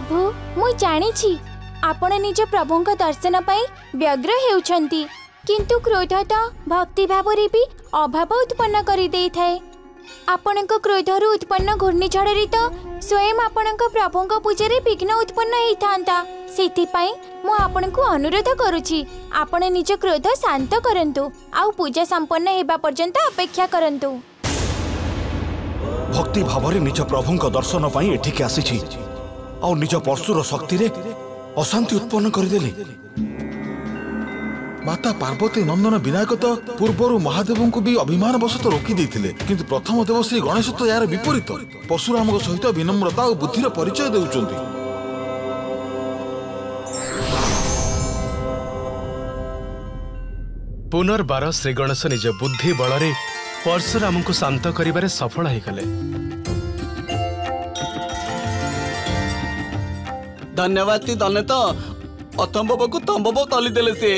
प्रभु मु जानी आपण निज प्रभु दर्शन पाई व्यग्र हेउछंती किंतु क्रोध तो भक्ति भाव भी अभाव उत्पन्न कर दे थाए। आपण क्रोधर उत्पन्न घूर्णिझड़ तो स्वयं आपण प्रभु पूजा विघ्न उत्पन्न होता से मु आपण को अनुरोध करुछि आपण निज क्रोध शांत करंतु आउ पूजा संपन्न हेबा पर्यंत अपेक्षा करंतु। भक्ति भाव निज प्रभु दर्शन पाई एठिके आसी आउ निज परशुर शक्ति रे अशांति उत्पन्न करदेले। माता पार्वती नंदन विनायक तो पूर्वर महादेव को भी अभिमान वशत रोकी देथिले किंतु प्रथम देव श्री गणेश तो यार विपरीत परशुराम सहित विनम्रता और बुद्धिर परिचय देउचंती। पुनर्बार श्री गणेश निज बुद्धि बल परशुराम को शांत करिबारे सफल होइगले। धन्यवाद ती दने तो अथंबब को तंबब तली देले से।